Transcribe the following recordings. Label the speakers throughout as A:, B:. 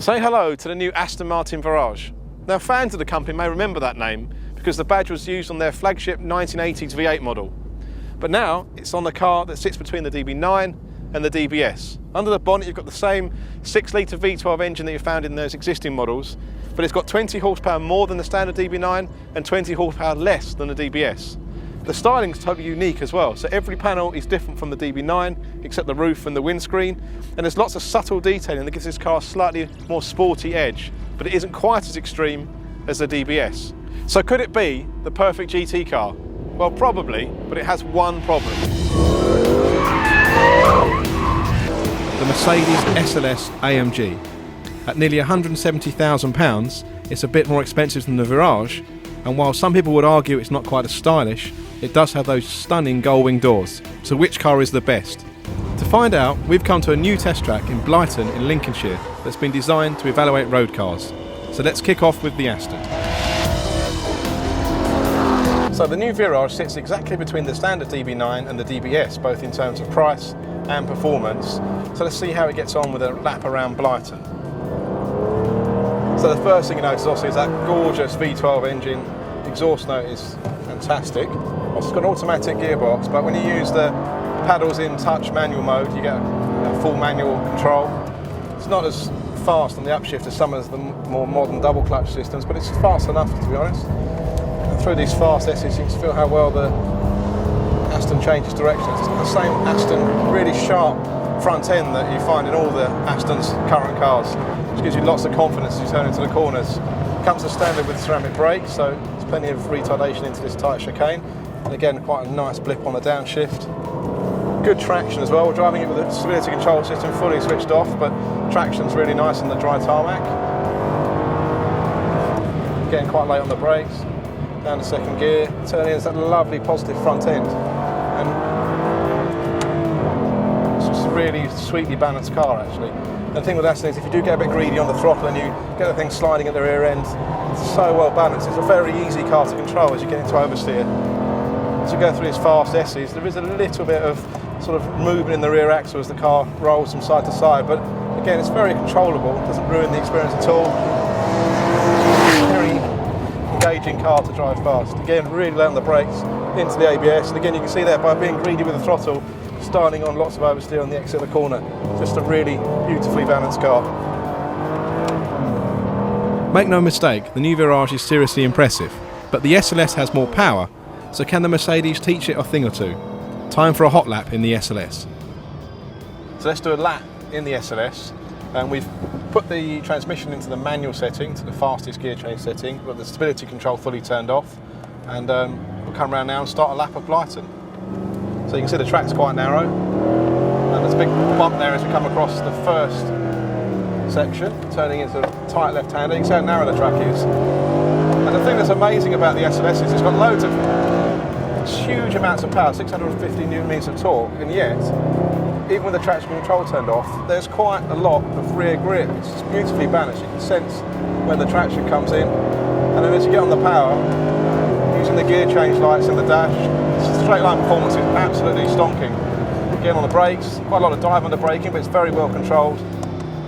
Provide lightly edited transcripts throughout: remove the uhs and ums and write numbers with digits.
A: Say hello to the new Aston Martin Virage. Now, fans of the company may remember that name because the badge was used on their flagship 1980s V8 model. But now it's on the car that sits between the DB9 and the DBS. Under the bonnet you've got the same 6-litre V12 engine that you found in those existing models, but it's got 20 horsepower more than the standard DB9 and 20 horsepower less than the DBS. The styling is totally unique as well, so every panel is different from the DB9 except the roof and the windscreen, and there's lots of subtle detailing that gives this car a slightly more sporty edge, but it isn't quite as extreme as the DBS. So could it be the perfect GT car? Well, probably, but it has one problem. The Mercedes SLS AMG. At nearly £170,000, it's a bit more expensive than the Virage, and while some people would argue it's not quite as stylish, it does have those stunning gullwing doors. So which car is the best? To find out, we've come to a new test track in Brighton in Lincolnshire that's been designed to evaluate road cars. So let's kick off with the Aston. So the new Virage sits exactly between the standard DB9 and the DBS, both in terms of price and performance. So let's see how it gets on with a lap around Brighton. So the first thing you notice obviously is that gorgeous V12 engine. The exhaust note is fantastic. It's got an automatic gearbox, but when you use the paddles in touch manual mode, you get a full manual control. It's not as fast on the upshift as some of the more modern double clutch systems, but it's fast enough, to be honest. And through these fast S's, you can feel how well the Aston changes directions. It's got the same Aston really sharp front end that you find in all the Aston's current cars, which gives you lots of confidence as you turn into the corners. It comes as standard with ceramic brakes, so there's plenty of retardation into this tight chicane. And again, quite a nice blip on the downshift. Good traction as well. We're driving it with the stability control system fully switched off, but traction's really nice on the dry tarmac. Getting quite late on the brakes. Down to second gear. Turning into that lovely positive front end. And it's just a really sweetly balanced car, actually. And the thing with Aston is if you do get a bit greedy on the throttle and you get the thing sliding at the rear end, it's so well balanced. It's a very easy car to control as you get into oversteer. As you go through these fast S's, there is a little bit of sort of movement in the rear axle as the car rolls from side to side, but again, it's very controllable. It doesn't ruin the experience at all. Very engaging car to drive fast. Again, really low on the brakes into the ABS, and again, you can see there by being greedy with the throttle, starting on lots of oversteer on the exit of the corner. Just a really beautifully balanced car.
B: Make no mistake, the new Virage is seriously impressive, but the SLS has more power, so can the Mercedes teach it a thing or two? Time for a hot lap in the SLS.
A: So let's do a lap in the SLS, and we've put the transmission into the manual setting, to the fastest gear change setting. We've got the stability control fully turned off, and we'll come around now and start a lap of Brighton. So you can see the track's quite narrow, and there's a big bump there as we come across the first section, turning into a tight left-hander. You can see how narrow the track is. And the thing that's amazing about the SLS is it's got loads of huge amounts of power, 650 newton meters of torque, and yet, even with the traction control turned off, there's quite a lot of rear grip. It's just beautifully balanced. You can sense when the traction comes in, and then as you get on the power, using the gear change lights in the dash, straight line performance is absolutely stonking. Again on the brakes, quite a lot of dive on the braking, but it's very well controlled.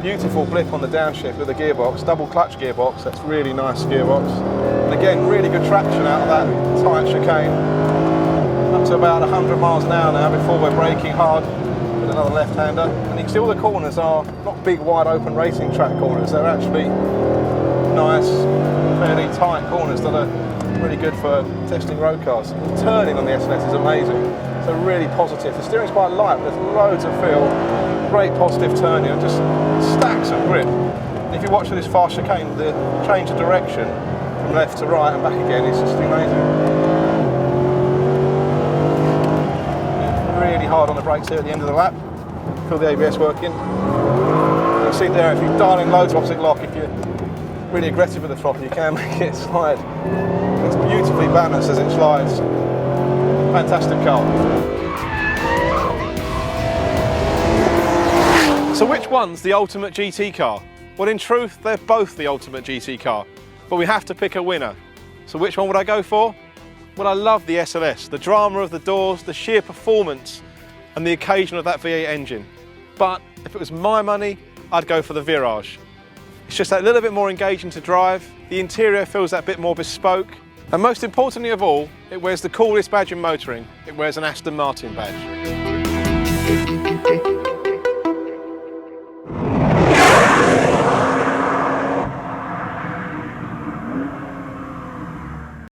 A: Beautiful blip on the downshift with the gearbox, double clutch gearbox, that's really nice gearbox. And again, really good traction out of that tight chicane. Up to about 100 miles an hour now before we're braking hard with another left-hander. And you can see all the corners are not big, wide open racing track corners, they're actually nice, fairly tight corners that are really good for testing road cars. The turning on the SLS is amazing, so really positive. The steering's quite light, but there's loads of feel, great positive turning, and just stacks of grip. And if you watch this fast chicane, the change of direction from left to right and back again is just amazing. Really hard on the brakes here at the end of the lap. Feel the ABS working. You can see there, if you dial in loads of opposite lock, if you're really aggressive with the throttle, you can make it slide. It's beautifully balanced as it slides. Fantastic car. So which one's the ultimate GT car? Well, in truth, they're both the ultimate GT car, but we have to pick a winner. So which one would I go for? Well, I love the SLS, the drama of the doors, the sheer performance, and the occasion of that V8 engine. But if it was my money, I'd go for the Virage. It's just that little bit more engaging to drive. The interior feels that bit more bespoke. And most importantly of all, it wears the coolest badge in motoring. It wears an Aston Martin badge.